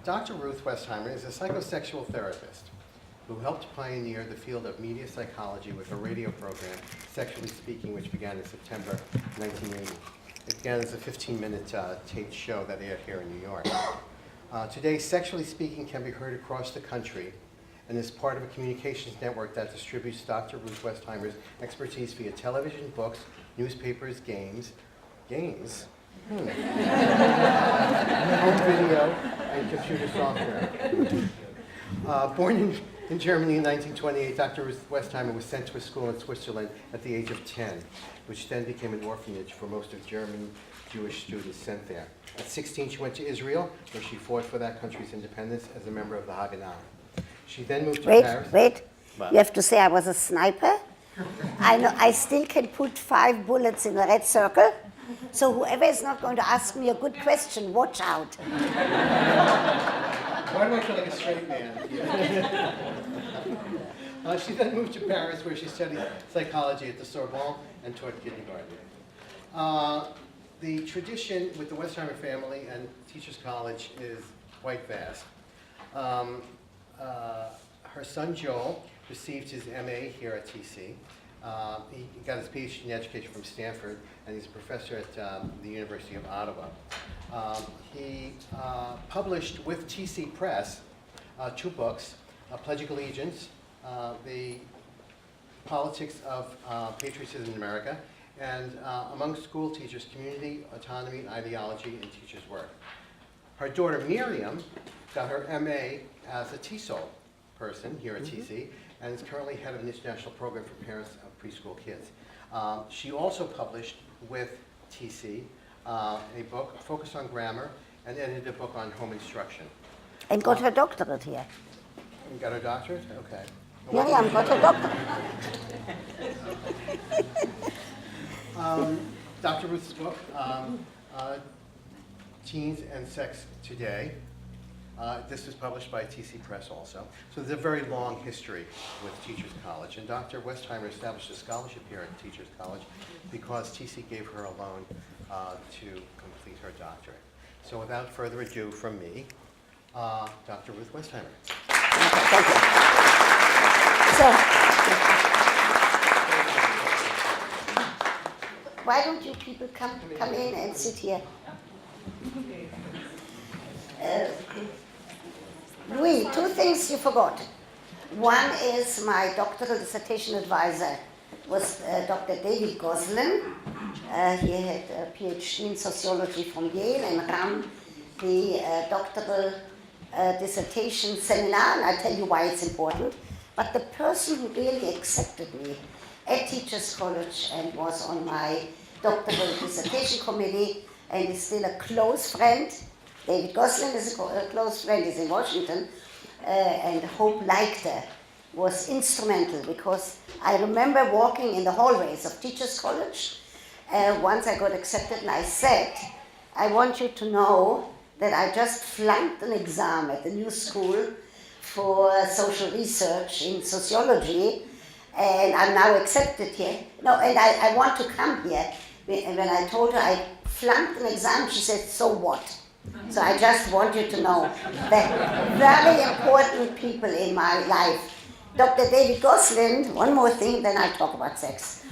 Dr. Ruth Westheimer is a psychosexual therapist who helped pioneer the field of media psychology with her radio program, Sexually Speaking, which began in September 1980. It began as a 15-minute taped show that aired here in New York. Today, Sexually Speaking can be heard across the country and is part of a communications network that distributes Dr. Ruth Westheimer's expertise via television, books, newspapers, games, home video, and computer software. Born in Germany in 1928, Dr. Ruth Westheimer was sent to a school in Switzerland at the age of 10, which then became an orphanage for most of German Jewish students sent there. At 16, she went to Israel, where she fought for that country's independence as a member of the Haganah. She then moved to Paris. Wait. You have to say I was a sniper. I know I still can put 5 bullets in a red circle. So whoever is not going to ask me a good question, watch out. Why do I feel like a straight man? She then moved to Paris, where she studied psychology at the Sorbonne and taught kindergarten. The tradition with the Westheimer family and Teachers College is quite vast. Her son Joel received his MA here at TC. He got his PhD in education from Stanford, and he's a professor at the University of Ottawa. He published with TC Press 2 books, Pledge of Allegiance, The Politics of Patriotism in America, and among school teachers, community, autonomy, and ideology in teachers' work. Her daughter Miriam got her MA as a TESOL person here at TC, and is currently head of an international program for parents of preschool kids. She also published with TC a book focused on grammar and edited a book on home instruction. And got her doctorate here. You got her doctorate? Okay. Miriam got her doctorate. Dr. Ruth's book, Teens and Sex Today. This was published by TC Press also. So there's a very long history with Teachers College. And Dr. Westheimer established a scholarship here at Teachers College because TC gave her a loan to complete her doctorate. So without further ado from me, Dr. Ruth Westheimer. Okay, thank you. So, why don't you people come in and sit here? Louis, 2 things you forgot. One is my doctoral dissertation advisor was Dr. David Goslin. He had a PhD in sociology from Yale and ran the doctoral dissertation seminar, and I'll tell you why it's important. But the person who really accepted me at Teachers College and was on my doctoral dissertation committee and is still a close friend, David Goslin is a close friend, he's in Washington, and Hope liked her, was instrumental because I remember walking in the hallways of Teachers College once I got accepted, and I said, I want you to know that I just flunked an exam at the new school for social research in sociology, and I'm now accepted here. No, and I want to come here. And when I told her I flunked an exam, she said, so what? So I just want you to know that very important people in my life. Dr. David Goslin, one more thing, then I'll talk about sex.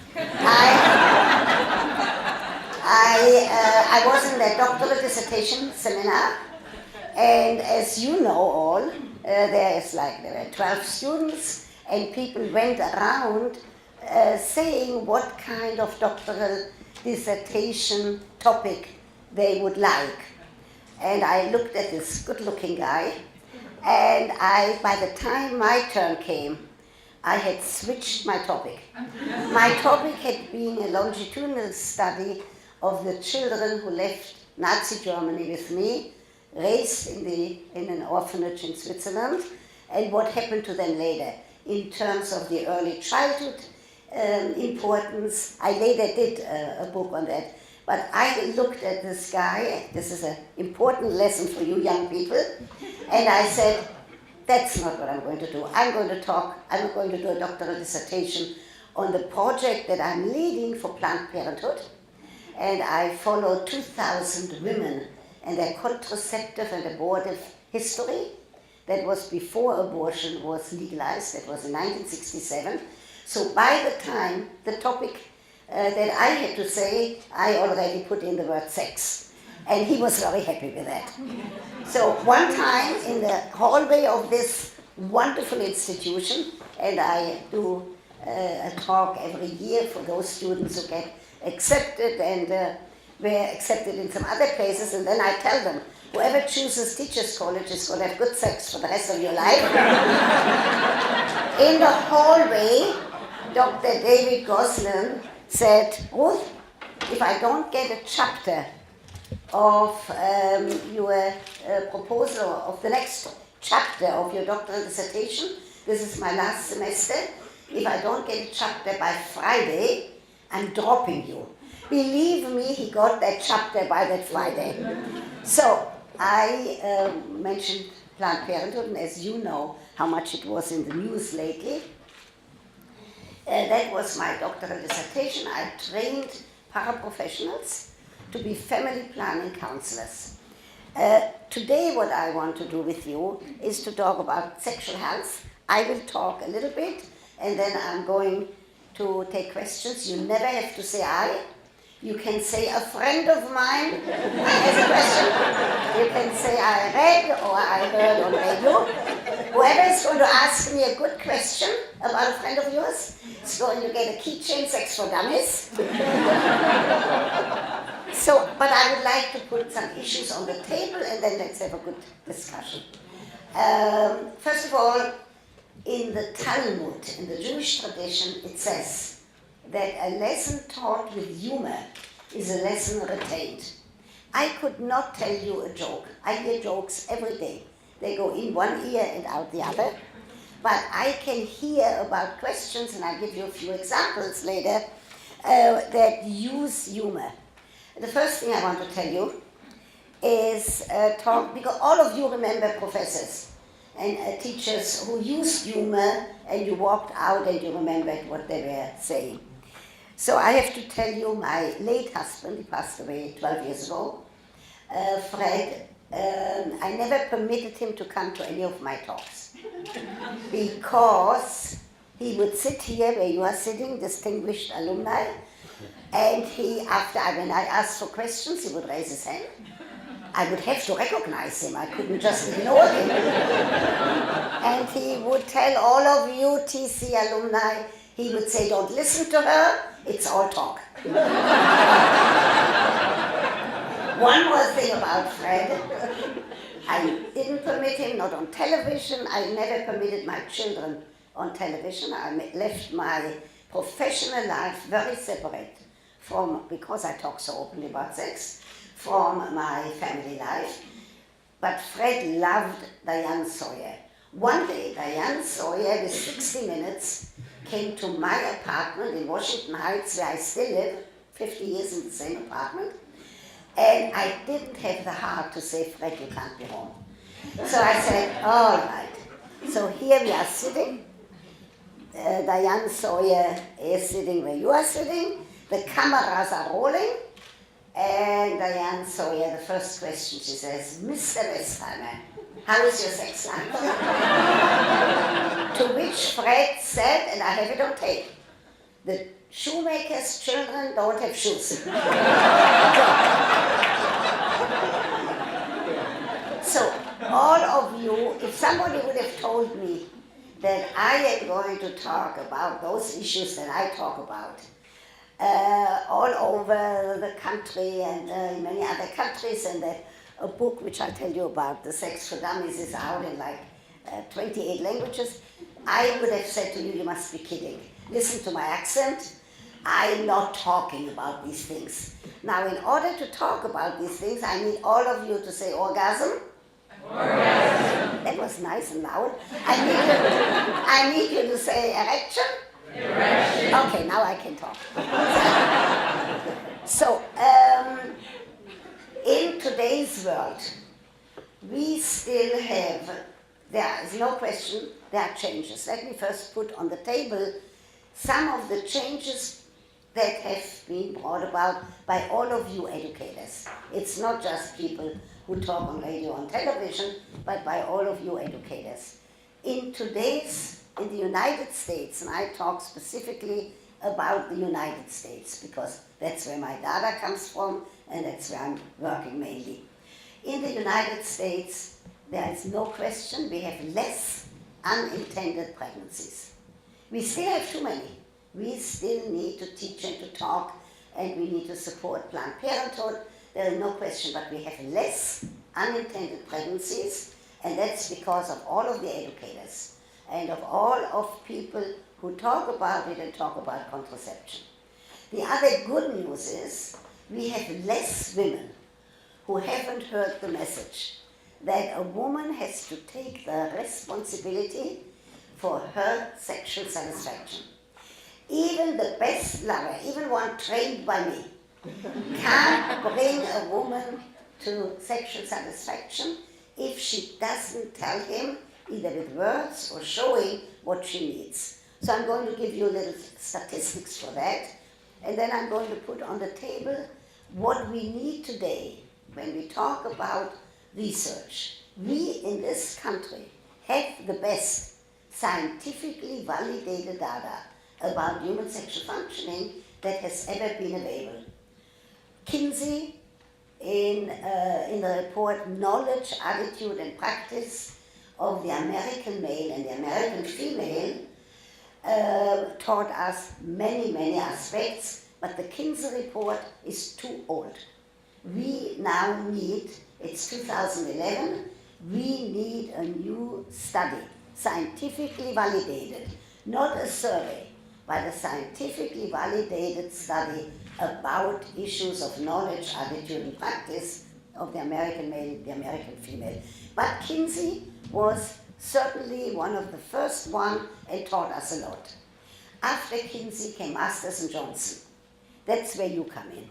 I was in the doctoral dissertation seminar, and as you know all, there were 12 students, and people went around saying what kind of doctoral dissertation topic they would like. And I looked at this good-looking guy, and by the time my turn came, I had switched my topic. My topic had been a longitudinal study of the children who left Nazi Germany with me, raised in an orphanage in Switzerland, and what happened to them later in terms of the early childhood importance. I later did a book on that. But I looked at this guy, this is an important lesson for you young people, and I said, that's not what I'm going to do. I'm going to do a doctoral dissertation on the project that I'm leading for Planned Parenthood, and I followed 2,000 women and their contraceptive and abortive history. That was before abortion was legalized. That was in 1967. So by the time the topic that I had to say, I already put in the word sex. And he was very happy with that. So one time in the hallway of this wonderful institution, and I do a talk every year for those students who get accepted and were accepted in some other places, and then I tell them, whoever chooses teachers college is going to have good sex for the rest of your life. In the hallway, Dr. David Goslin said, Ruth, if I don't get a chapter of your proposal of the next chapter of your doctoral dissertation, this is my last semester, if I don't get a chapter by Friday, I'm dropping you. Believe me, he got that chapter by that Friday. So I mentioned Planned Parenthood, and as you know how much it was in the news lately, that was my doctoral dissertation. I trained paraprofessionals to be family planning counselors. Today what I want to do with you is to talk about sexual health. I will talk a little bit, and then I'm going to take questions. You never have to say I. You can say a friend of mine has a question. You can say I read or I heard on radio. Whoever is going to ask me a good question about a friend of yours is going to get a keychain, Sex for Dummies. So, but I would like to put some issues on the table and then let's have a good discussion. First of all, in the Talmud, in the Jewish tradition, it says that a lesson taught with humor is a lesson retained. I could not tell you a joke. I hear jokes every day. They go in one ear and out the other. But I can hear about questions, and I'll give you a few examples later, that use humor. The first thing I want to tell you is talk, because all of you remember professors and teachers who used humor, and you walked out and you remembered what they were saying. So I have to tell you, my late husband, he passed away 12 years ago, Fred, I never permitted him to come to any of my talks because he would sit here where you are sitting, distinguished alumni, and when I asked for questions, he would raise his hand. I would have to recognize him. I couldn't just ignore him. And he would tell all of you TC alumni, he would say, don't listen to her, it's all talk. One more thing about Fred. I didn't permit him, not on television. I never permitted my children on television. I left my professional life very separate because I talk so openly about sex, from my family life. But Fred loved Diane Sawyer. One day, Diane Sawyer, with 60 Minutes, came to my apartment in Washington Heights, where I still live, 50 years in the same apartment. And I didn't have the heart to say, Fred, you can't be home. So I said, all right. So here we are sitting. Diane Sawyer is sitting where you are sitting. The cameras are rolling. And Diane Sawyer, the first question, she says, Mr. Westheimer, how is your sex life? To which Fred said, and I have it on tape, the shoemaker's children don't have shoes. So all of you, if somebody would have told me that I am going to talk about those issues that I talk about, all over the country and in many other countries, and that a book which I'll tell you about, The Sex for Dummies, is out in like 28 languages, I would have said to you, you must be kidding. Listen to my accent. I'm not talking about these things. Now, in order to talk about these things, I need all of you to say orgasm. Orgasm. That was nice and loud. I need you to say erection. Erection. Okay, now I can talk. So, in today's world, we still have, there is no question, there are changes. Let me first put on the table some of the changes that have been brought about by all of you educators. It's not just people who talk on radio and television, but by all of you educators. In the United States, and I talk specifically about the United States because that's where my data comes from and that's where I'm working mainly. In the United States, there is no question we have less unintended pregnancies. We still have too many. We still need to teach and to talk, and we need to support Planned Parenthood. There is no question, but we have less unintended pregnancies, and that's because of all of the educators and of all of people who talk about it and talk about contraception. The other good news is we have less women who haven't heard the message that a woman has to take the responsibility for her sexual satisfaction. Even the best lover, even one trained by me, can't bring a woman to sexual satisfaction if she doesn't tell him, either with words or showing what she needs. So I'm going to give you a little statistics for that, and then I'm going to put on the table what we need today when we talk about research. We in this country have the best scientifically validated data about human sexual functioning that has ever been available. Kinsey, in the report Knowledge, Attitude and Practice of the American Male and the American Female, taught us many, many aspects, but the Kinsey report is too old. We now need, it's 2011, we need a new study, scientifically validated, not a survey, but a scientifically validated study about issues of knowledge, attitude, and practice of the American male, the American female. But Kinsey was certainly one of the first one and taught us a lot. After Kinsey came Masters and Johnson. That's where you come in.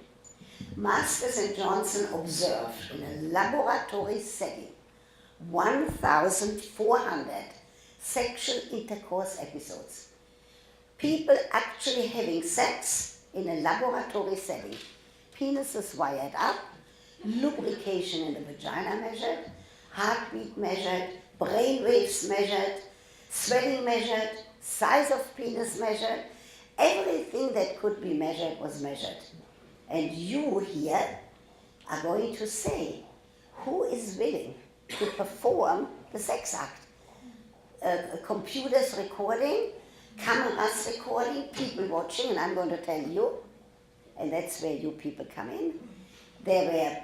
Masters and Johnson observed in a laboratory setting 1,400 sexual intercourse episodes. People actually having sex in a laboratory setting. Penises wired up, lubrication in the vagina measured, heartbeat measured, brain waves measured, swelling measured, size of penis measured, everything that could be measured was measured. And you here are going to say, who is willing to perform the sex act? Computers recording, cameras recording, people watching, and I'm going to tell you, and that's where you people come in. There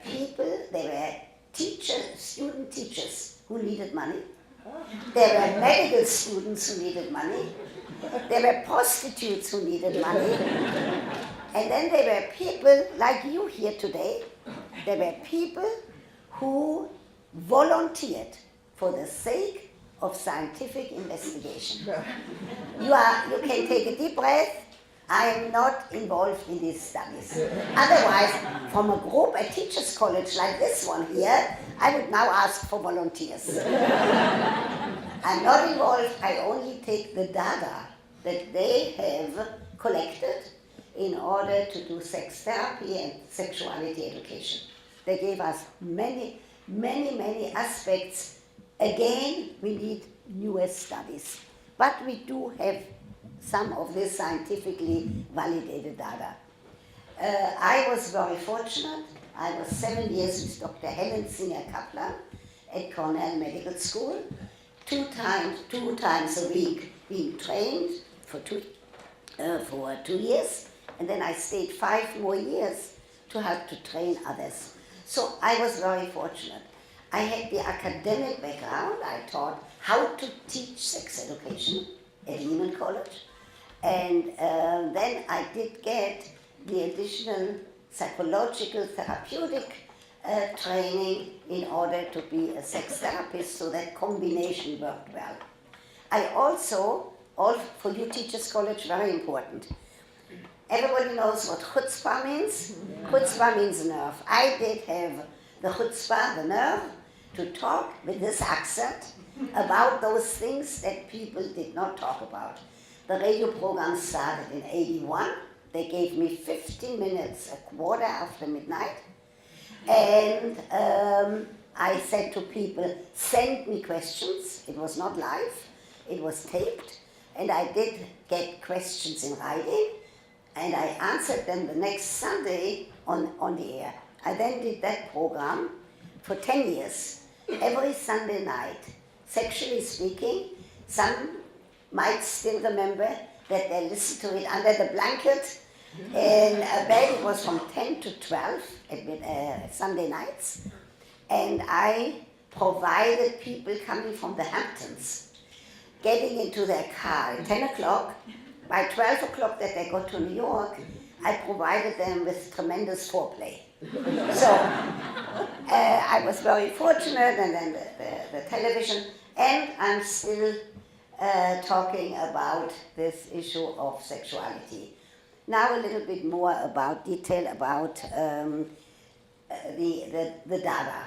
were teachers, student teachers who needed money. There were medical students who needed money. There were prostitutes who needed money. And then there were people like you here today. There were people who volunteered for the sake of scientific investigation. You can take a deep breath. I am not involved in these studies. Otherwise, from a group at Teachers College like this one here, I would now ask for volunteers. I'm not involved, I only take the data that they have collected in order to do sex therapy and sexuality education. They gave us many, many, many aspects. Again, we need newer studies, but we do have some of this scientifically validated data. I was very fortunate. I was 7 years with Dr. Helen Singer-Kaplan at Cornell Medical School, two times a week being trained for 2 years, and then I stayed 5 more years to help to train others. So I was very fortunate. I had the academic background. I taught how to teach sex education at Lehman College. And then I did get the additional psychological therapeutic training in order to be a sex therapist, so that combination worked well. I also, for you Teachers College, very important. Everybody knows what chutzpah means? Chutzpah means nerve. I did have the chutzpah, the nerve, to talk with this accent about those things that people did not talk about. The radio program started in '81. They gave me 15 minutes, a quarter after midnight. And I said to people, send me questions. It was not live, it was taped, and I did get questions in writing, and I answered them the next Sunday on the air. I then did that program for 10 years, every Sunday night, sexually speaking. Some might still remember that they listened to it under the blanket in bed. It was from 10 to 12 at Sunday nights. And I provided people coming from the Hamptons, getting into their car at 10 o'clock. By 12 o'clock that they got to New York, I provided them with tremendous foreplay. So I was very fortunate, and then the television, and I'm still talking about this issue of sexuality. Now a little bit more about detail about the Dada.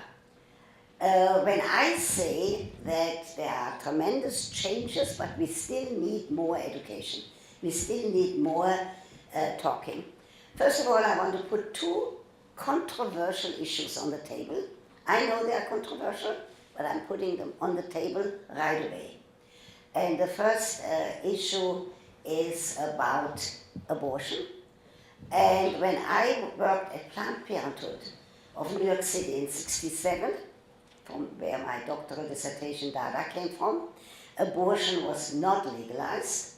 When I say that there are tremendous changes, but we still need more education, we still need more talking. First of all, I want to put two controversial issues on the table. I know they are controversial, but I'm putting them on the table right away. And the first issue is about abortion. And when I worked at Planned Parenthood of New York City in '67, from where my doctoral dissertation data came from, abortion was not legalized.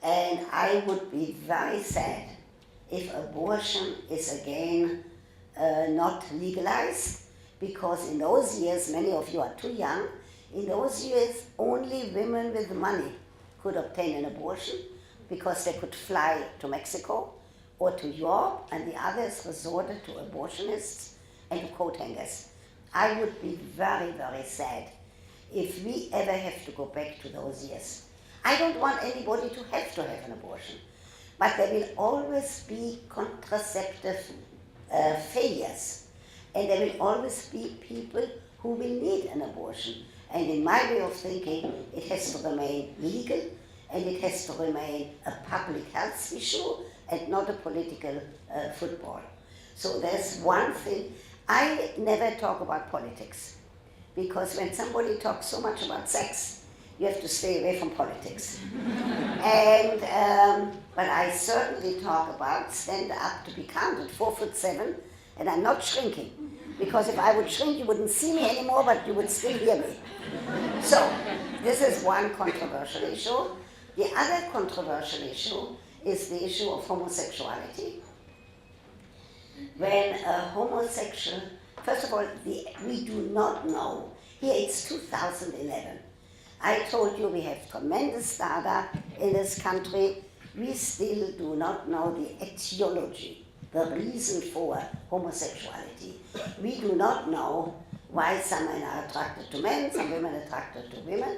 And I would be very sad if abortion is again not legalized, because in those years, many of you are too young, in those years only women with money could obtain an abortion because they could fly to Mexico or to Europe, and the others resorted to abortionists and to coat hangers. I would be very, very sad if we ever have to go back to those years. I don't want anybody to have an abortion, but there will always be contraceptive failures, and there will always be people who will need an abortion. And in my way of thinking, it has to remain legal, and it has to remain a public health issue and not a political football. So there's one thing. I never talk about politics, because when somebody talks so much about sex, you have to stay away from politics. And but I certainly talk about stand up to be counted, 4'7", and I'm not shrinking, because if I would shrink, you wouldn't see me anymore, but you would still hear me. So this is one controversial issue. The other controversial issue is the issue of homosexuality. When a homosexual, first of all, we do not know. Here it's 2011. I told you we have tremendous data in this country. We still do not know the etiology, the reason for homosexuality. We do not know why some men are attracted to men, some women are attracted to women.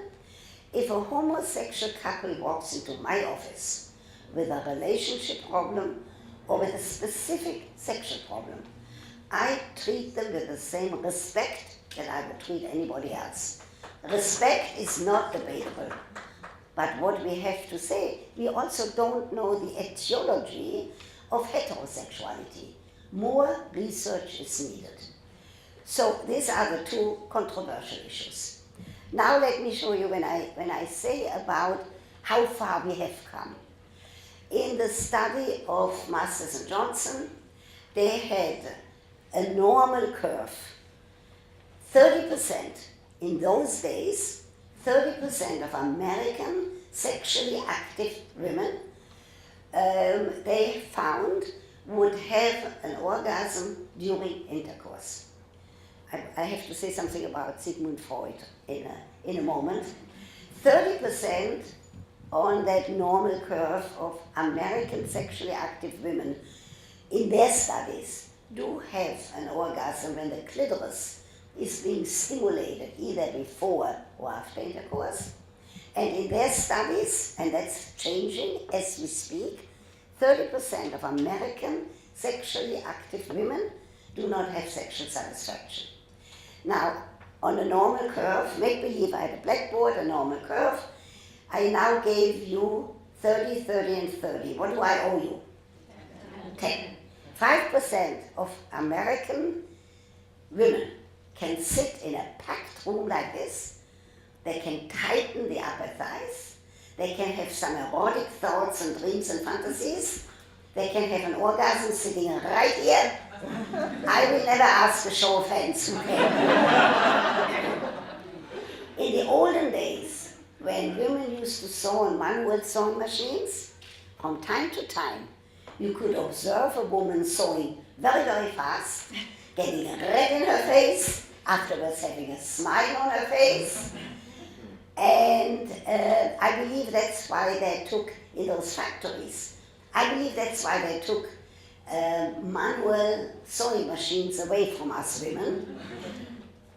If a homosexual couple walks into my office with a relationship problem or with a specific sexual problem, I treat them with the same respect that I would treat anybody else. Respect is not debatable, but what we have to say, we also don't know the etiology of heterosexuality. More research is needed. So these are the two controversial issues. Now let me show you when I say about how far we have come. In the study of Masters and Johnson, they had a normal curve. 30% in those days, 30% of American sexually active women, they found would have an orgasm during intercourse. I have to say something about Sigmund Freud in a moment. 30% on that normal curve of American sexually active women in their studies do have an orgasm when the clitoris is being stimulated either before or after intercourse. And in their studies, and that's changing as we speak, 30% of American sexually active women do not have sexual satisfaction. Now, on a normal curve, make believe I had a blackboard, a normal curve. I now gave you 30, 30, and 30. What do I owe you? 10. 5% of American women can sit in a packed room like this. They can tighten the upper thighs. They can have some erotic thoughts and dreams and fantasies. They can have an orgasm sitting right here. I will never ask a show of hands who can. In the olden days, when women used to sew on manual sewing machines, from time to time, you could observe a woman sewing very, very fast, getting a red in her face, afterwards having a smile on her face. And I believe that's why they took, in those factories, I believe that's why they took manual sewing machines away from us women.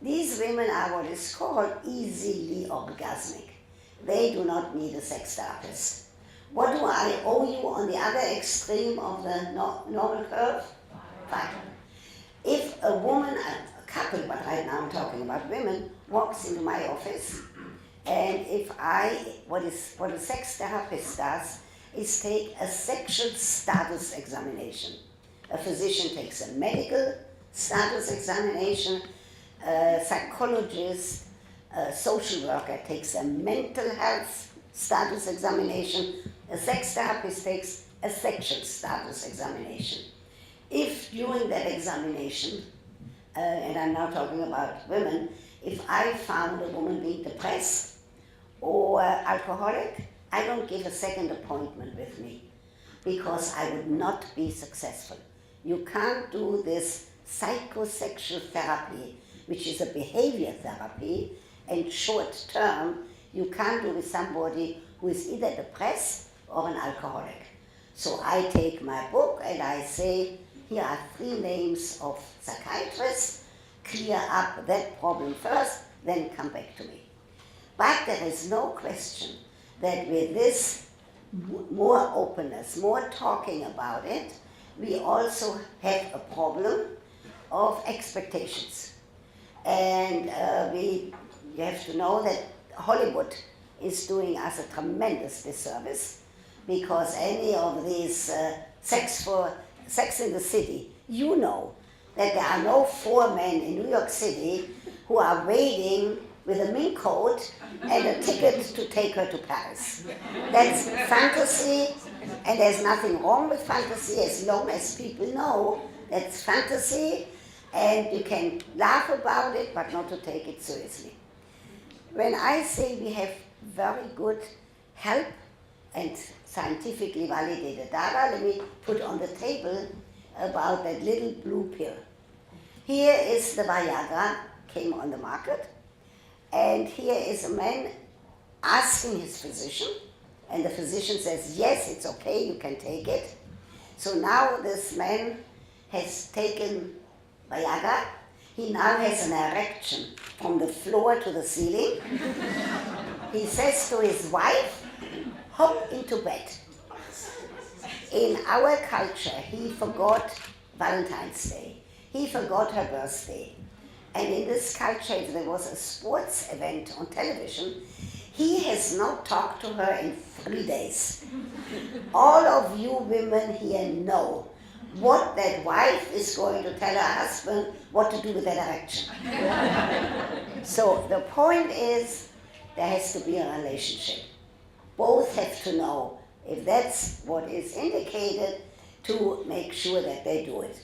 These women are what is called easily orgasmic. They do not need a sex therapist. What do I owe you on the other extreme of the normal curve? Fine. If a woman, a couple, but right now I'm talking about women, walks into my office, and what a sex therapist does is take a sexual status examination. A physician takes a medical status examination, a psychologist, a social worker takes a mental health status examination, a sex therapist takes a sexual status examination. If during that examination, and I'm now talking about women, if I found a woman being depressed or alcoholic, I don't give a second appointment with me because I would not be successful. You can't do this psychosexual therapy, which is a behavior therapy, and short term, you can't do with somebody who is either depressed or an alcoholic. So I take my book and I say, here are 3 names of psychiatrists, clear up that problem first, then come back to me. But there is no question that with this more openness, more talking about it, we also have a problem of expectations. And you have to know that Hollywood is doing us a tremendous disservice, because any of these Sex in the City, you know that there are no 4 men in New York City who are waiting with a mink coat and a ticket to take her to Paris. That's fantasy, and there's nothing wrong with fantasy as long as people know that's fantasy, and you can laugh about it, but not to take it seriously. When I say we have very good help and scientifically validated data, let me put on the table about that little blue pill. Here is the Viagra, came on the market, and here is a man asking his physician, and the physician says, yes, it's okay, you can take it. So now this man has taken Viagra. He now has an erection from the floor to the ceiling. He says to his wife, hop into bed. In our culture, he forgot Valentine's Day. He forgot her birthday. And in this culture, if there was a sports event on television, he has not talked to her in 3 days. All of you women here know what that wife is going to tell her husband what to do with that erection. So the point is, there has to be a relationship. Both have to know if that's what is indicated to make sure that they do it.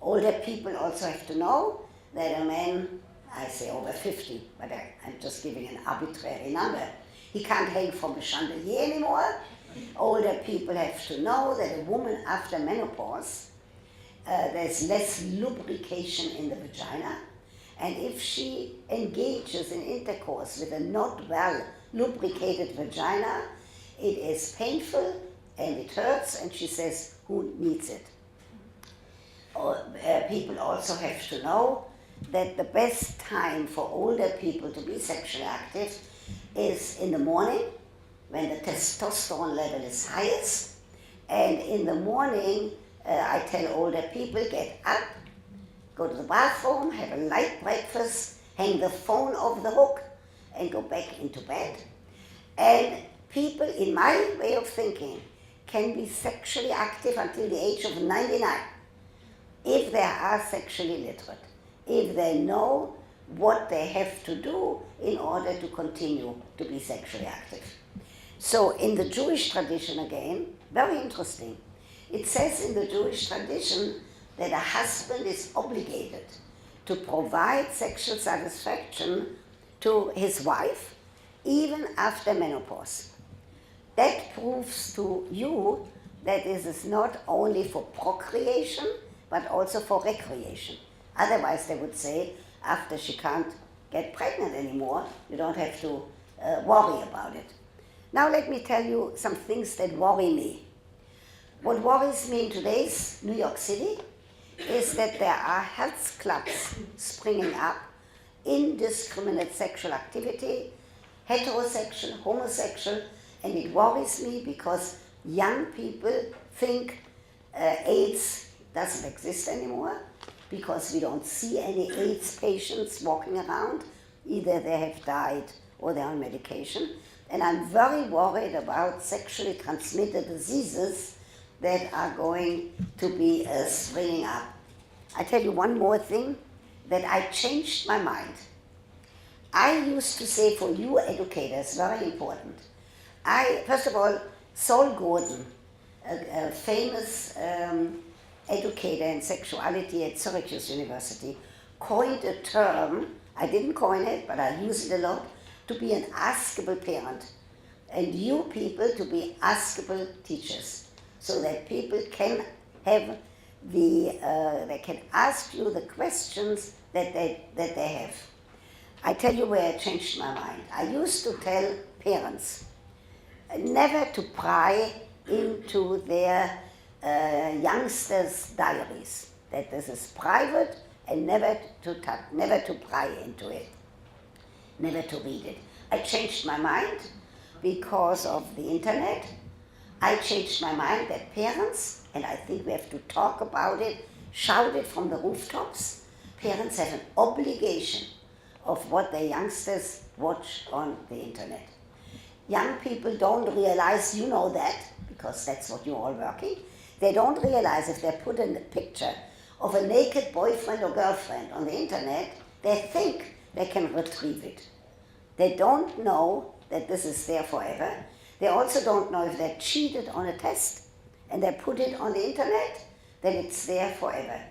Older people also have to know that a man, I say over 50, but I'm just giving an arbitrary number, he can't hang from a chandelier anymore. Older people have to know that a woman after menopause, there's less lubrication in the vagina, and if she engages in intercourse with a not well lubricated vagina, it is painful and it hurts, and she says, who needs it? People also have to know that the best time for older people to be sexually active is in the morning, when the testosterone level is highest. And in the morning, I tell older people, get up, go to the bathroom, have a light breakfast, hang the phone off the hook, and go back into bed. And people, in my way of thinking, can be sexually active until the age of 99 if they are sexually literate, if they know what they have to do in order to continue to be sexually active. So in the Jewish tradition again, very interesting, it says in the Jewish tradition that a husband is obligated to provide sexual satisfaction to his wife even after menopause. That proves to you that this is not only for procreation but also for recreation. Otherwise they would say after she can't get pregnant anymore, you don't have to worry about it. Now let me tell you some things that worry me. What worries me in today's New York City is that there are health clubs springing up, indiscriminate sexual activity, heterosexual, homosexual, and it worries me because young people think AIDS doesn't exist anymore, because we don't see any AIDS patients walking around. Either they have died or they're on medication. And I'm very worried about sexually transmitted diseases that are going to be springing up. I tell you one more thing, that I changed my mind. I used to say, for you educators, very important. First of all, Saul Gordon, a famous educator in sexuality at Syracuse University, coined a term, I didn't coin it, but I use it a lot, to be an askable parent, and you people to be askable teachers, so that people can have they can ask you the questions that they have. I tell you where I changed my mind. I used to tell parents never to pry into their youngsters' diaries, that this is private and never to pry into it, never to read it. I changed my mind because of the internet. I changed my mind that parents, and I think we have to talk about it, shout it from the rooftops, parents have an obligation of what their youngsters watch on the internet. Young people don't realize, you know that, because that's what you're all working, they don't realize if they put in a picture of a naked boyfriend or girlfriend on the internet, they think they can retrieve it. They don't know that this is there forever. They also don't know if they cheated on a test and they put it on the internet, then it's there forever.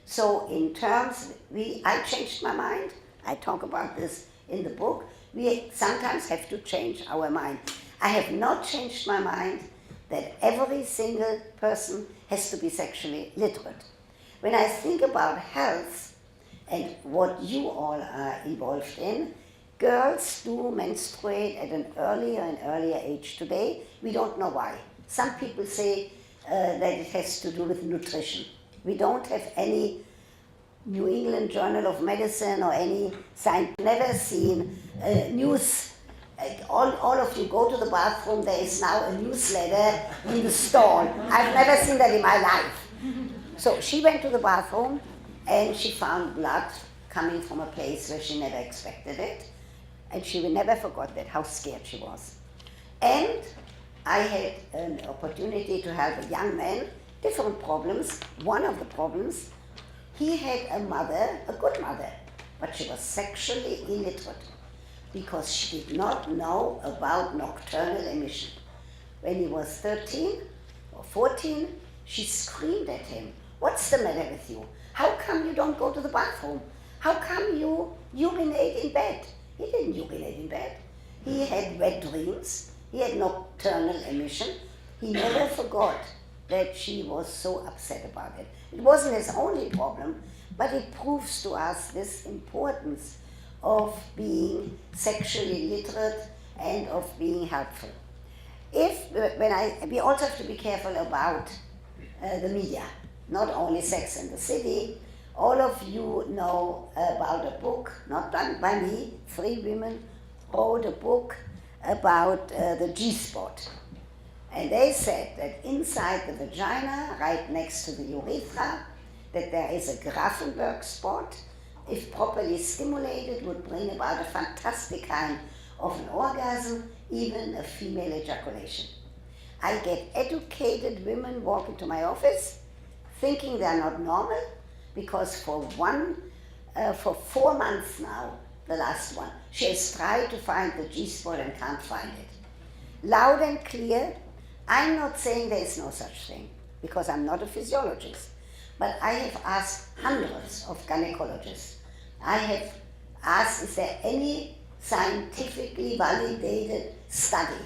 So in terms, I changed my mind. I talk about this in the book. We sometimes have to change our mind. I have not changed my mind that every single person has to be sexually literate. When I think about health and what you all are involved in, girls do menstruate at an earlier and earlier age today. We don't know why. Some people say that it has to do with nutrition. We don't have any New England Journal of Medicine or any science. Never seen news. All of you go to the bathroom, there is now a newsletter in the stall. I've never seen that in my life. So she went to the bathroom and she found blood coming from a place where she never expected it. And she never forgot that, how scared she was. And I had an opportunity to help a young man, different problems. One of the problems, he had a mother, a good mother, but she was sexually illiterate because she did not know about nocturnal emission. When he was 13 or 14, she screamed at him, "What's the matter with you? How come you don't go to the bathroom? How come you urinate in bed?" He didn't urinate in bed. He had wet dreams. He had nocturnal emission. He never forgot that she was so upset about it. It wasn't his only problem, but it proves to us this importance of being sexually literate and of being helpful. We also have to be careful about the media, not only Sex and the City. All of you know about a book, not done by me, 3 women wrote a book about the G-spot. And they said that inside the vagina, right next to the urethra, that there is a Grafenberg spot. If properly stimulated, would bring about a fantastic kind of an orgasm, even a female ejaculation. I get educated women walk into my office thinking they're not normal, because for one for 4 months now, the last one. She has tried to find the G-spot and can't find it. Loud and clear, I'm not saying there is no such thing, because I'm not a physiologist. But I have asked hundreds of gynecologists. I have asked, is there any scientifically validated study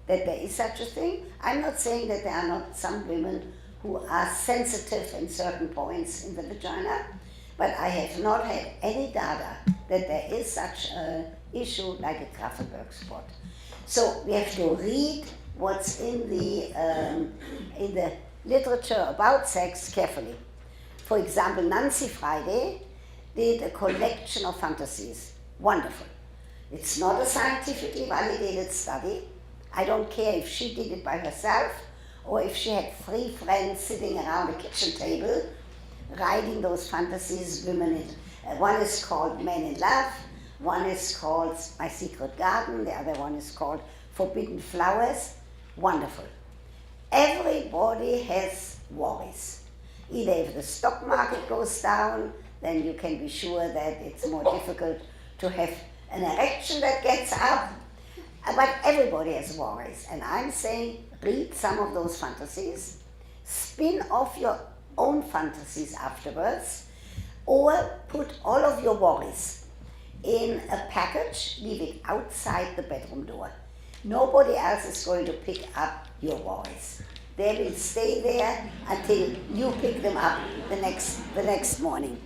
that there is such a thing? I'm not saying that there are not some women who are sensitive in certain points in the vagina, but I have not had any data that there is such an issue like a Grafenberg spot. So we have to read what's in the literature about sex carefully. For example, Nancy Friday did a collection of fantasies. Wonderful. It's not a scientifically validated study. I don't care if she did it by herself or if she had 3 friends sitting around a kitchen table writing those fantasies, women in. One is called Men in Love, one is called My Secret Garden, the other one is called Forbidden Flowers. Wonderful. Everybody has worries. Either if the stock market goes down, then you can be sure that it's more difficult to have an erection that gets up. But everybody has worries. And I'm saying, read some of those fantasies, spin off your own fantasies afterwards, or put all of your worries in a package, leave it outside the bedroom door. Nobody else is going to pick up your worries. They will stay there until you pick them up the next morning.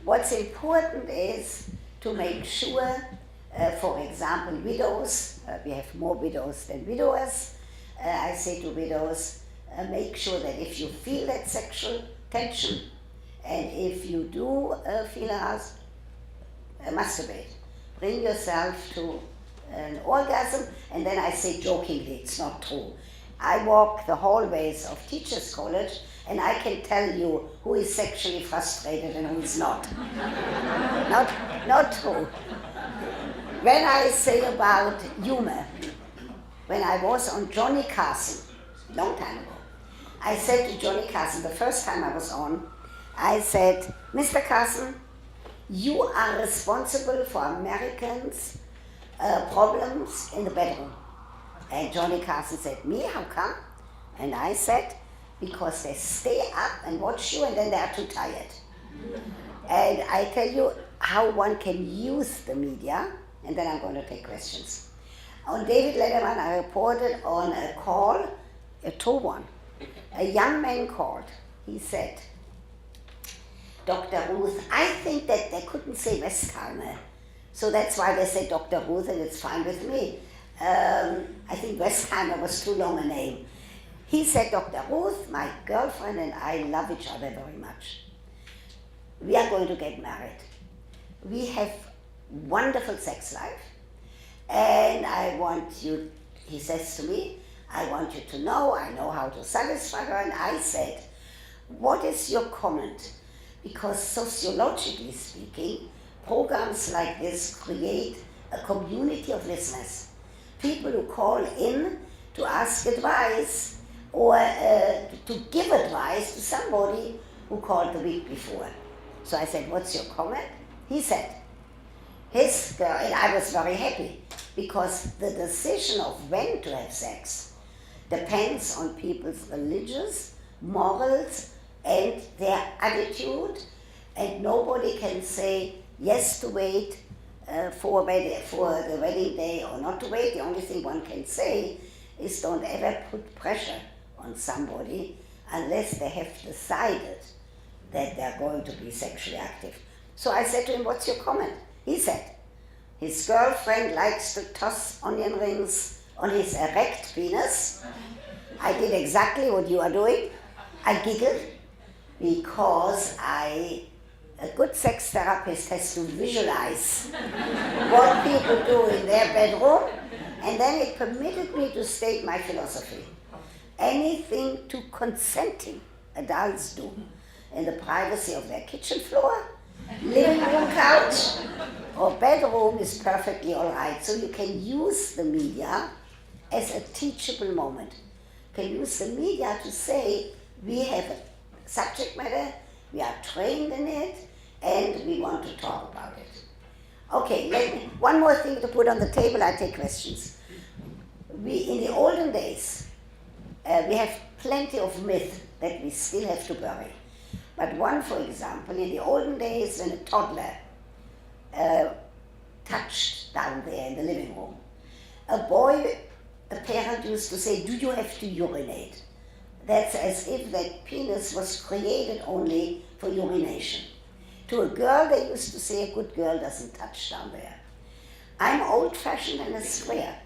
What's important is to make sure, for example, widows, we have more widows than widowers. I say to widows, make sure that if you feel that sexual tension, and if you do feel aroused, masturbate. Bring yourself to an orgasm, and then I say jokingly, it's not true. I walk the hallways of Teachers College, and I can tell you who is sexually frustrated and who is not. Not true. When I say about humor, when I was on Johnny Carson, long time ago, I said to Johnny Carson, the first time I was on, I said, Mr. Carson, you are responsible for Americans' problems in the bedroom. And Johnny Carson said, me, how come? And I said, because they stay up and watch you and then they are too tired. And I tell you how one can use the media, and then I'm going to take questions. On David Letterman, I reported on a call, a true one. A young man called. He said, Dr. Ruth, I think that they couldn't say Westheimer. So that's why they said Dr. Ruth, and it's fine with me. I think Westheimer was too long a name. He said, Dr. Ruth, my girlfriend and I love each other very much. We are going to get married. We have wonderful sex life. And I want you, he says to me, I want you to know, I know how to satisfy her. And I said, what is your comment? Because sociologically speaking, programs like this create a community of listeners. People who call in to ask advice or to give advice to somebody who called the week before. So I said, what's your comment? He said, his girl, and I was very happy because the decision of when to have sex depends on people's religious, morals, and their attitude, and nobody can say yes to wait for the wedding day or not to wait. The only thing one can say is don't ever put pressure on somebody unless they have decided that they're going to be sexually active. So I said to him, what's your comment? He said, his girlfriend likes to toss onion rings on his erect penis. I did exactly what you are doing. I giggled because a good sex therapist has to visualize what people do in their bedroom, and then it permitted me to state my philosophy. Anything to consenting adults do in the privacy of their kitchen floor, living room couch, or bedroom is perfectly all right. So you can use the media as a teachable moment. You can use the media to say, we have a subject matter, we are trained in it, and we want to talk about it. Okay, one more thing to put on the table, I take questions. In the olden days, we have plenty of myth that we still have to bury. But one, for example, in the olden days when a toddler touched down there in the living room, the parent used to say, do you have to urinate? That's as if that penis was created only for urination. To a girl, they used to say a good girl doesn't touch down there. I'm old-fashioned and a square.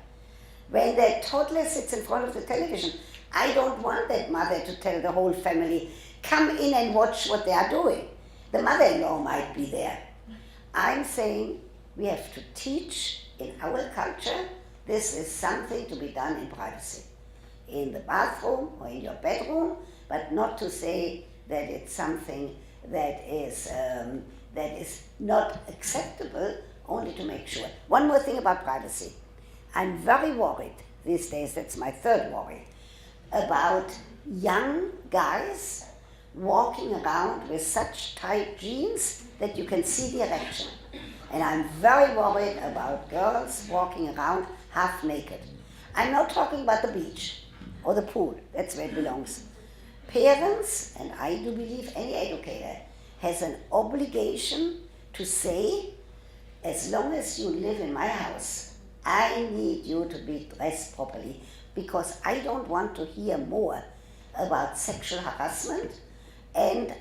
When that toddler sits in front of the television, I don't want that mother to tell the whole family, come in and watch what they are doing. The mother-in-law might be there. I'm saying we have to teach in our culture, this is something to be done in privacy. In the bathroom or in your bedroom, but not to say that it's something that is not acceptable, only to make sure. One more thing about privacy. I'm very worried these days, that's my third worry, about young guys walking around with such tight jeans that you can see the erection. And I'm very worried about girls walking around half naked. I'm not talking about the beach or the pool, that's where it belongs. Parents, and I do believe any educator, has an obligation to say, as long as you live in my house, I need you to be dressed properly, because I don't want to hear more about sexual harassment and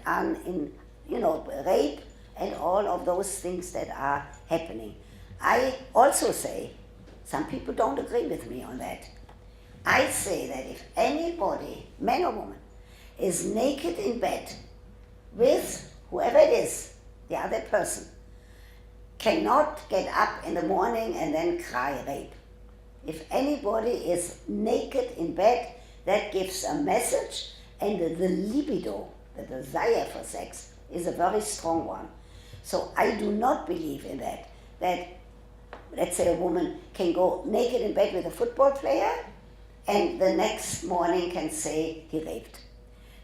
rape and all of those things that are happening. I also say, some people don't agree with me on that. I say that if anybody, man or woman, is naked in bed with whoever it is, the other person, cannot get up in the morning and then cry rape. If anybody is naked in bed, that gives a message, and the libido, the desire for sex, is a very strong one. So I do not believe in that let's say a woman can go naked in bed with a football player and the next morning can say he raped.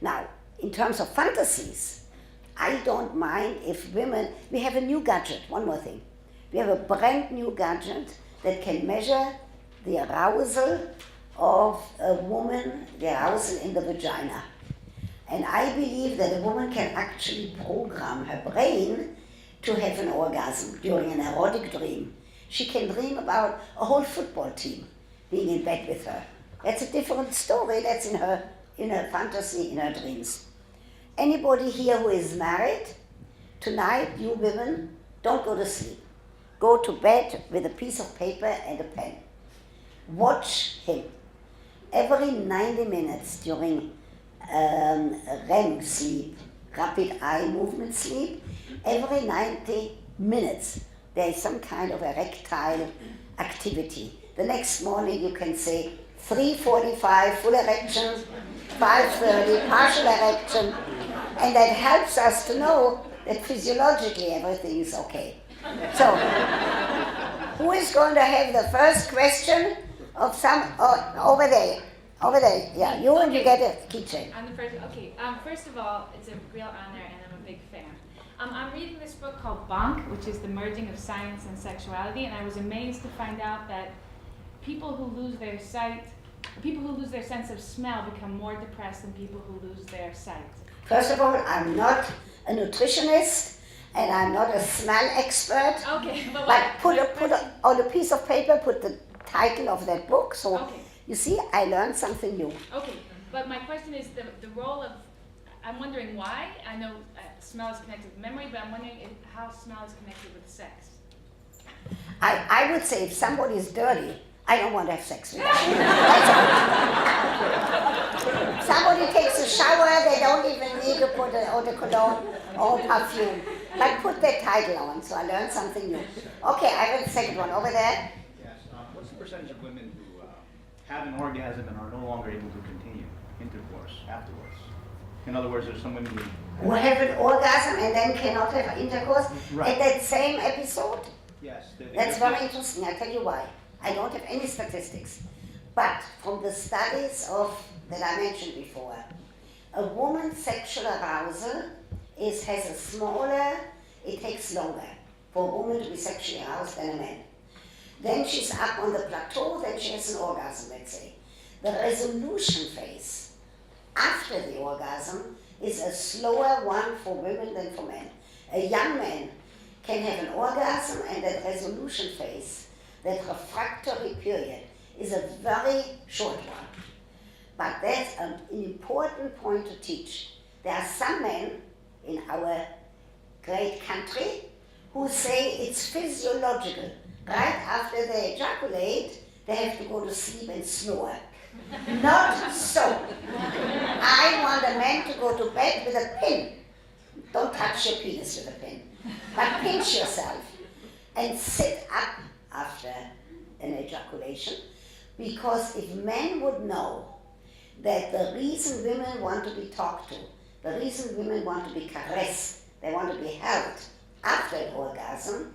Now, in terms of fantasies, I don't mind if women, we have a new gadget, one more thing. We have a brand new gadget that can measure the arousal of a woman, the arousal in the vagina. And I believe that a woman can actually program her brain to have an orgasm during an erotic dream. She can dream about a whole football team being in bed with her. That's a different story. That's in her fantasy, in her dreams. Anybody here who is married, tonight, you women, don't go to sleep. Go to bed with a piece of paper and a pen. Watch him. Every 90 minutes during REM sleep, rapid eye movement sleep, every 90 minutes there is some kind of erectile activity. The next morning you can say 3:45 full erection, 5:30 partial erection, and that helps us to know that physiologically everything is okay. So, who is going to have the first question of over there? Over there, yeah, you and you get a keychain. I'm the first, okay. First of all, it's a real honor and I'm a big fan. I'm reading this book called Bonk, which is the merging of science and sexuality, and I was amazed to find out that people who lose their sense of smell become more depressed than people who lose their sight. First of all, I'm not a nutritionist and I'm not a smell expert. Okay, but put on a piece of paper, put the title of that book. So okay. You see, I learned something new. Okay, but my question is the role of, I'm wondering why. I know smell is connected with memory, but I'm wondering how smell is connected with sex. I would say if somebody is dirty, I don't want to have sex with them. If somebody takes a shower, they don't even need to put an eau de cologne or perfume. But put that title on, so I learned something new. Okay, I have the second one over there. Yes. What's the percentage of women who have an orgasm and are no longer able to continue intercourse afterwards? In other words, there's some women who have an orgasm and then cannot have intercourse at that same episode? Yes. That's very interesting. I'll tell you why. I don't have any statistics. But from the studies that I mentioned before, a woman's sexual arousal has a smaller it takes longer for a woman to be sexually aroused than a man. Then she's up on the plateau, then she has an orgasm, let's say. The resolution phase after the orgasm is a slower one for women than for men. A young man can have an orgasm, and that resolution phase, that refractory period, is a very short one. But that's an important point to teach. There are some men in our great country who say it's physiological. Right after they ejaculate, they have to go to sleep and snore. Not so. I want a man to go to bed with a pin. Don't touch your penis with a pin, but pinch yourself and sit up after an ejaculation, because if men would know that the reason women want to be talked to, the reason women want to be caressed, they want to be held after an orgasm,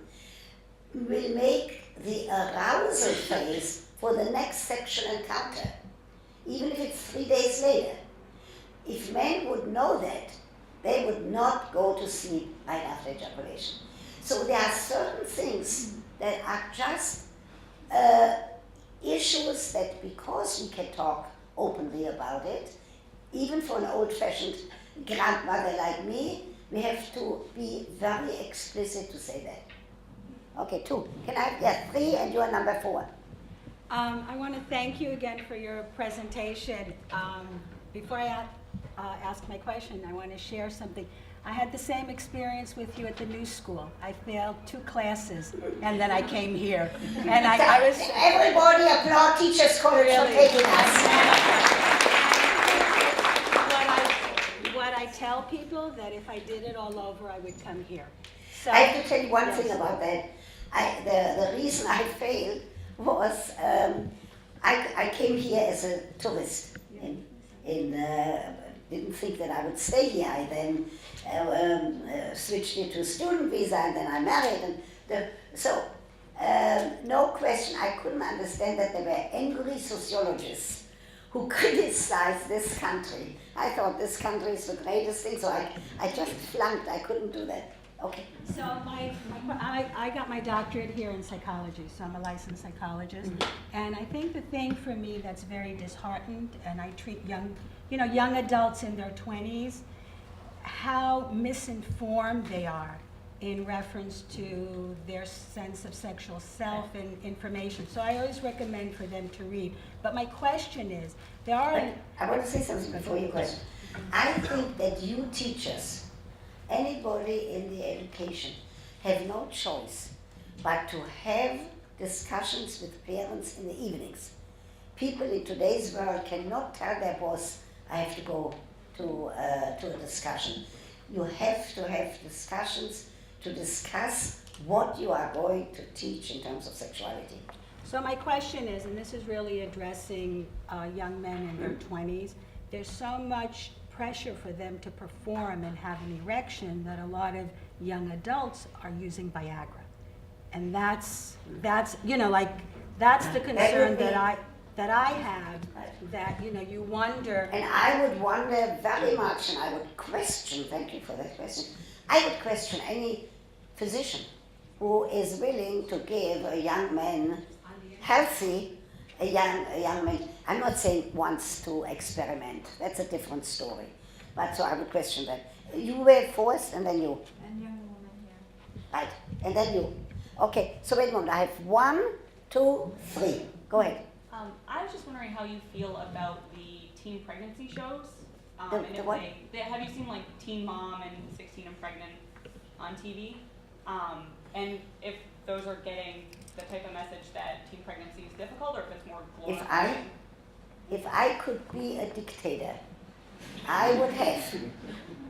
will make the arousal phase for the next sexual encounter, even if it's 3 days later. If men would know that, they would not go to sleep right after ejaculation. So there are certain things that are just issues that, because we can talk openly about it, even for an old-fashioned grandmother like me, we have to be very explicit to say that. Okay, 2. Can I? Yeah, 3, and you are number 4. I want to thank you again for your presentation. Before I ask my question, I want to share something. I had the same experience with you at the new school. I failed 2 classes, and then I came here. And I was... Everybody applaud Teachers College for taking us. What I tell people, that if I did it all over, I would come here. So, I have to tell you one yes. thing about that. The reason I failed was I came here as a tourist. Didn't think that I would stay here. I then switched it to a student visa, and then I married. No question, I couldn't understand that there were angry sociologists who criticized this country. I thought this country is the greatest thing, so I just flunked. I couldn't do that. Okay. So I got my doctorate here in psychology, so I'm a licensed psychologist. Mm-hmm. And I think the thing for me that's very disheartened, and I treat young adults in their 20s, how misinformed they are in reference to their sense of sexual self and information. So I always recommend for them to read. But my question is, there are... I want to say something before you question. I think that you teachers, anybody in the education, have no choice but to have discussions with parents in the evenings. People in today's world cannot tell their boss, I have to go to a discussion. You have to have discussions to discuss what you are going to teach in terms of sexuality. So my question is, and this is really addressing young men in their 20s, there's so much pressure for them to perform and have an erection that a lot of young adults are using Viagra. And that's the concern that I have, that you wonder. And I would wonder very much, and I would question, thank you for that question, I would question any physician who is willing to give a young man a young man, I'm not saying wants to experiment, that's a different story. But so I would question that. You were first, and then you. And young woman here. Right, and then you. Okay, so wait a moment, I have 1, 2, 3. Go ahead. I was just wondering how you feel about the teen pregnancy shows. The and if what? have you seen like Teen Mom and 16 and Pregnant on TV? And if those are getting the type of message that teen pregnancy is difficult, or if it's more glorifying? If I could be a dictator, I would have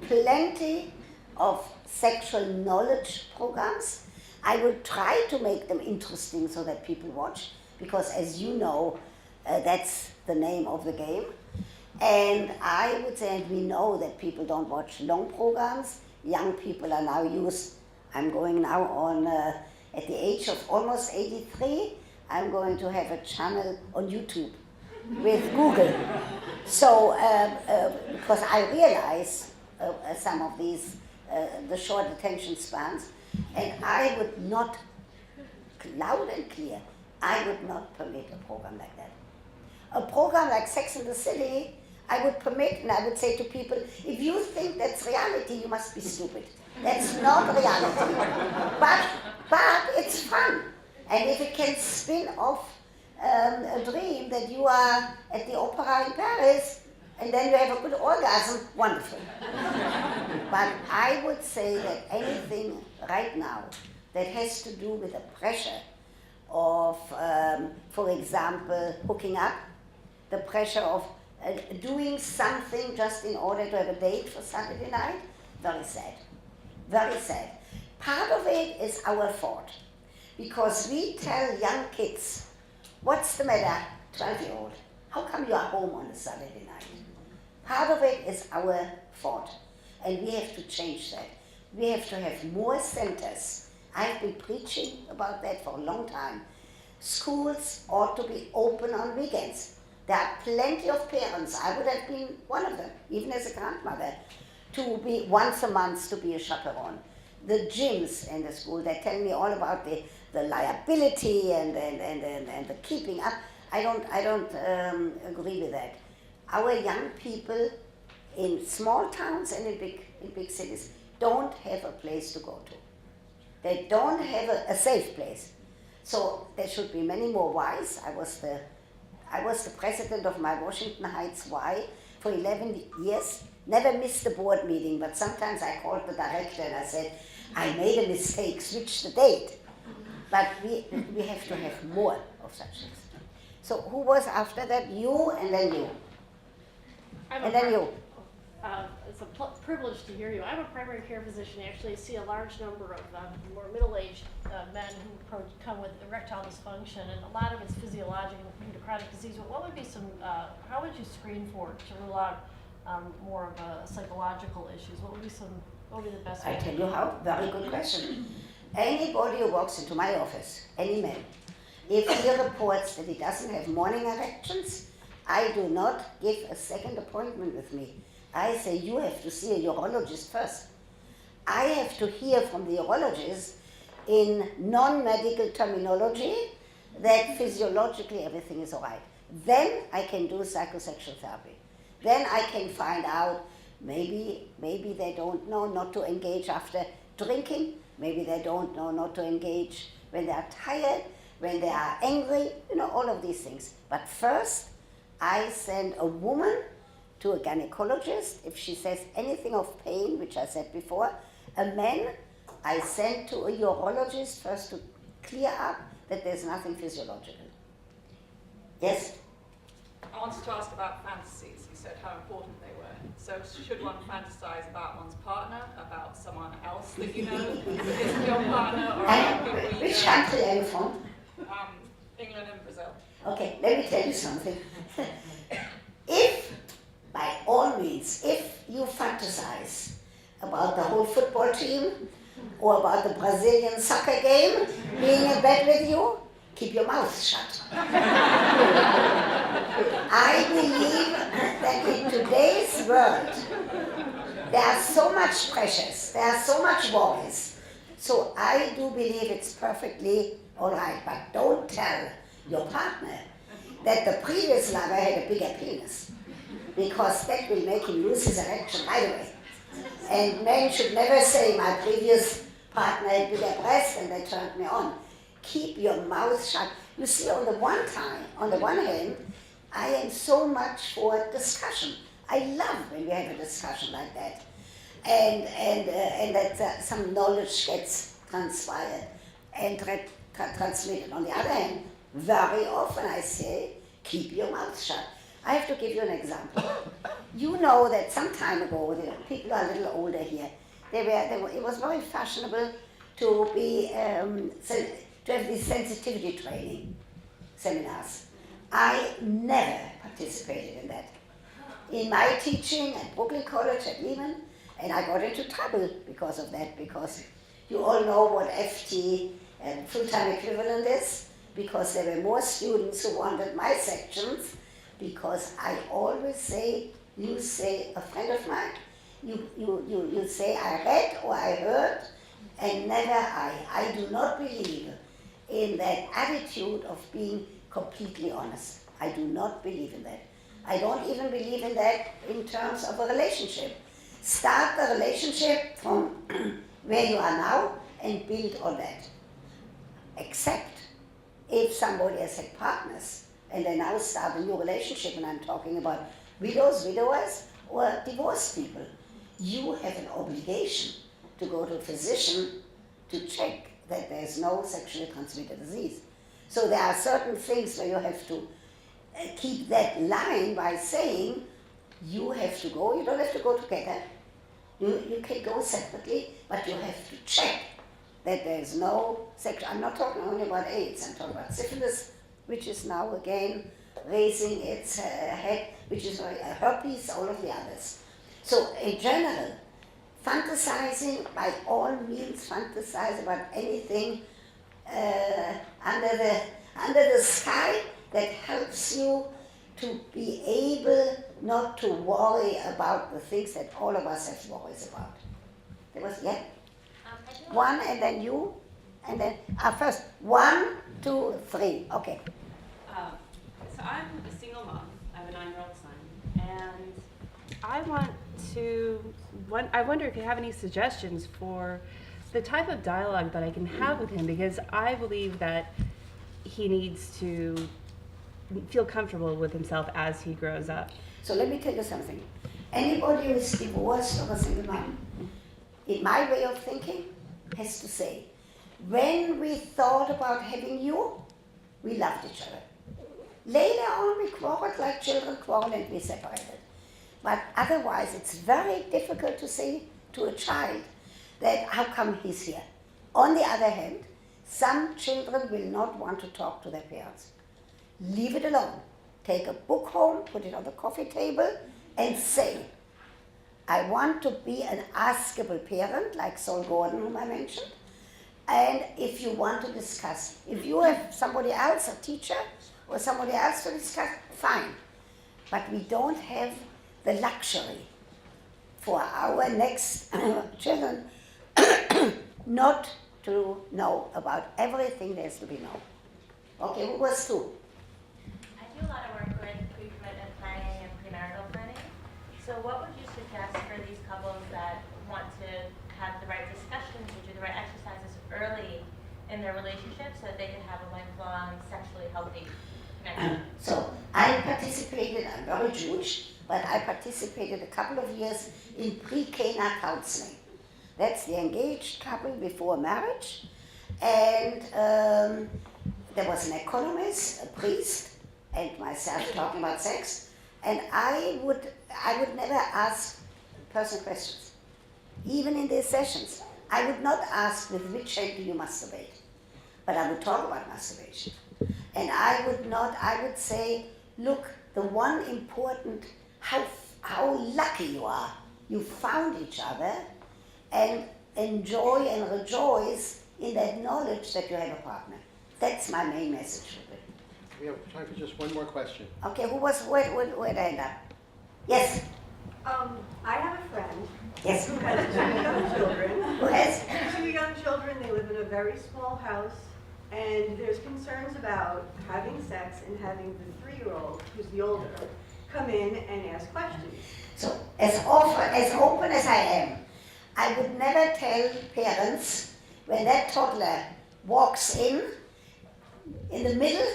plenty of sexual knowledge programs. I would try to make them interesting so that people watch, because as you know, that's the name of the game. And I would say, and we know that people don't watch long programs. Young people are now used. I'm going now on, at the age of almost 83, I'm going to have a channel on YouTube with Google. So, because I realize some of these the short attention spans, and I would not, loud and clear, I would not permit a program like that. A program like Sex and the City, I would permit, and I would say to people, if you think that's reality, you must be stupid. That's not reality. But it's fun. And if it can spin off a dream that you are at the opera in Paris, and then you have a good orgasm, wonderful. But I would say that anything right now that has to do with the pressure of, for example, hooking up, the pressure of doing something just in order to have a date for Saturday night, very sad. Very sad. Part of it is our fault, because we tell young kids, what's the matter, 12-year-old? How come you are home on a Saturday night? Part of it is our fault, and we have to change that. We have to have more centers. I've been preaching about that for a long time. Schools ought to be open on weekends. There are plenty of parents, I would have been one of them, even as a grandmother, to be once a month to be a chaperone. The gyms in the school, they tell me all about the liability and the keeping up. I don't agree with that. Our young people in small towns and in big cities don't have a place to go to. They don't have a safe place. So there should be many more Ys. I was the president of my Washington Heights Y for 11 years. Never missed a board meeting, but sometimes I called the director and I said, I made a mistake, switch the date. But we have to have more of such things. So who was after that? You and then you. And then you. It's a privilege to hear you. I'm a primary care physician. I actually see a large number of more middle-aged men who come with erectile dysfunction, and a lot of it's physiological due to chronic disease. But what would be some, how would you screen for it to rule out more of a psychological issues? What would be the best way? I tell you how, very good question. Anybody who walks into my office, any man, if he reports that he doesn't have morning erections, I do not give a second appointment with me. I say, you have to see a urologist first. I have to hear from the urologist in non-medical terminology that physiologically everything is all right. Then I can do psychosexual therapy. Then I can find out maybe they don't know not to engage after drinking. Maybe they don't know not to engage when they are tired, when they are angry, all of these things. But first, I send a woman to a gynecologist if she says anything of pain, which I said before. A man, I send to a urologist first to clear up that there's nothing physiological. Yes? I wanted to ask about fantasies. You said how important they were. So should one fantasize about one's partner, about someone else that you know isn't your partner, or about people you Which know? country are you from? England and Brazil. Okay, let me tell you something. If, by all means, if you fantasize about the whole football team or about the Brazilian soccer game being in bed with you, keep your mouth shut. I believe that in today's world, there are so much pressures, there are so much worries. So I do believe it's perfectly all right, but don't tell your partner that the previous lover had a bigger penis, because that will make him lose his erection right away. And men should never say, my previous partner had bigger breasts and they turned me on. Keep your mouth shut. You see, on the one hand, I am so much for discussion. I love when we have a discussion like that, and that some knowledge gets transpired and transmitted. On the other hand, very often I say, keep your mouth shut. I have to give you an example. You know that some time ago, people are a little older here, it was very fashionable to have these sensitivity training seminars. I never participated in that. In my teaching at Brooklyn College at Lehman, and I got into trouble because of that, because you all know what FT and full-time equivalent is, because there were more students who wanted my sections, because I always say, a friend of mine, You say, I read or I heard, and never I. I do not believe in that attitude of being completely honest. I do not believe in that. I don't even believe in that in terms of a relationship. Start the relationship from where you are now and build on that. Except if somebody has had partners and they now start a new relationship, and I'm talking about widows, widowers, or divorced people. You have an obligation to go to a physician to check that there's no sexually transmitted disease. So there are certain things where you have to keep that line by saying you have to go, you don't have to go together, you can go separately, but you have to check that there's no sexual, I'm not talking only about AIDS, I'm talking about syphilis, which is now again raising its head, which is herpes, all of the others. So in general, fantasizing, by all means fantasize about anything under the sky that helps you to be able not to worry about the things that all of us have worries about. There was, yeah? One, and then you, and then, first, 1, 2, 3, okay. So I'm a single mom. I have a 9-year-old son, and I wonder if you have any suggestions for the type of dialogue that I can have with him, because I believe that he needs to feel comfortable with himself as he grows up. So let me tell you something. Anybody who is divorced or a single mom, in my way of thinking, has to say, when we thought about having you, we loved each other. Later on, we quarreled like children quarrel and we separated. But otherwise, it's very difficult to say to a child that how come he's here. On the other hand, some children will not want to talk to their parents. Leave it alone. Take a book home, put it on the coffee table, and say, I want to be an askable parent, like Saul Gordon, whom I mentioned. And if you want to discuss, if you have somebody else, a teacher, or somebody else to discuss, fine. But we don't have the luxury for our next children not to know about everything there is to be known. Okay, who was 2? I do a lot of work with pre-commitment planning and premarital planning. So what would you suggest for these couples that want to have the right discussions and do the right exercises early in their relationship so that they can have a lifelong sexually healthy connection? So I participated, I'm very Jewish, but I participated a couple of years in pre-Cana counseling. That's the engaged couple before marriage. And there was an economist, a priest, and myself talking about sex. And I would never ask personal questions. Even in these sessions, I would not ask with which hand do you masturbate, but I would talk about masturbation. And I would say, look, the one important, how lucky you are. You found each other and enjoy and rejoice in that knowledge that you have a partner. That's my main message. We have time for just one more question. Okay, where'd I end up? Yes, I have a friend yes. who has 2 young children. Who has? 2 young children, they live in a very small house, and there's concerns about having sex and having the 3-year-old, who's the older, come in and ask questions. So as open as I am, I would never tell parents when that toddler walks in the middle,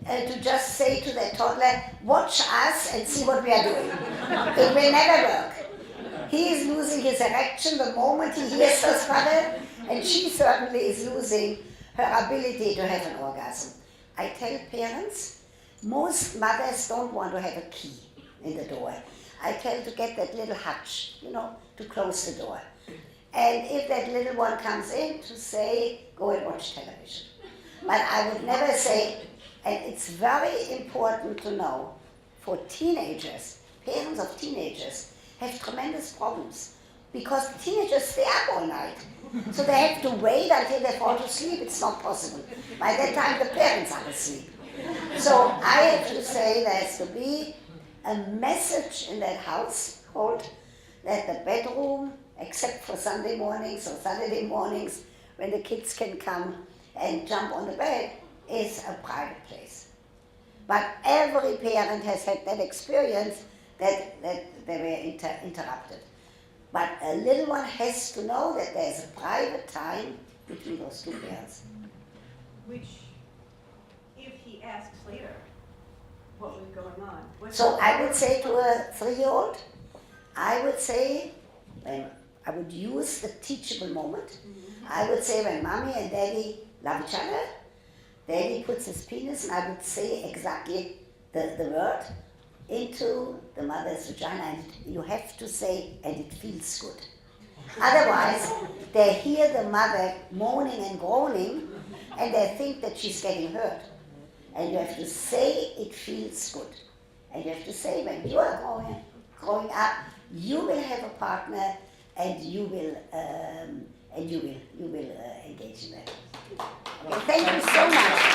to just say to that toddler, watch us and see what we are doing. It will never work. He is losing his erection the moment he hears his mother, and she certainly is losing her ability to have an orgasm. I tell parents, most mothers don't want to have a key in the door. I tell to get that little hutch, to close the door. And if that little one comes in, to say, go and watch television. But I would never say, and it's very important to know, for teenagers, parents of teenagers have tremendous problems because teenagers stay up all night. So they have to wait until they fall to sleep. It's not possible. By that time, the parents are asleep. So I have to say there has to be a message in that household that the bedroom, except for Sunday mornings or Saturday mornings, when the kids can come and jump on the bed, is a private place. But every parent has had that experience that they were interrupted. But a little one has to know that there's a private time between those two parents. Which, if he asks later what was going on. So I would say to a 3-year-old, I would say, when I would use the teachable moment. I would say when mommy and daddy love each other, daddy puts his penis, and I would say exactly the word into the mother's vagina, and you have to say, and it feels good. Otherwise, they hear the mother moaning and groaning, and they think that she's getting hurt. And you have to say it feels good. And you have to say when you are growing up, you will have a partner, and you will engage in that. Okay, thank you so much.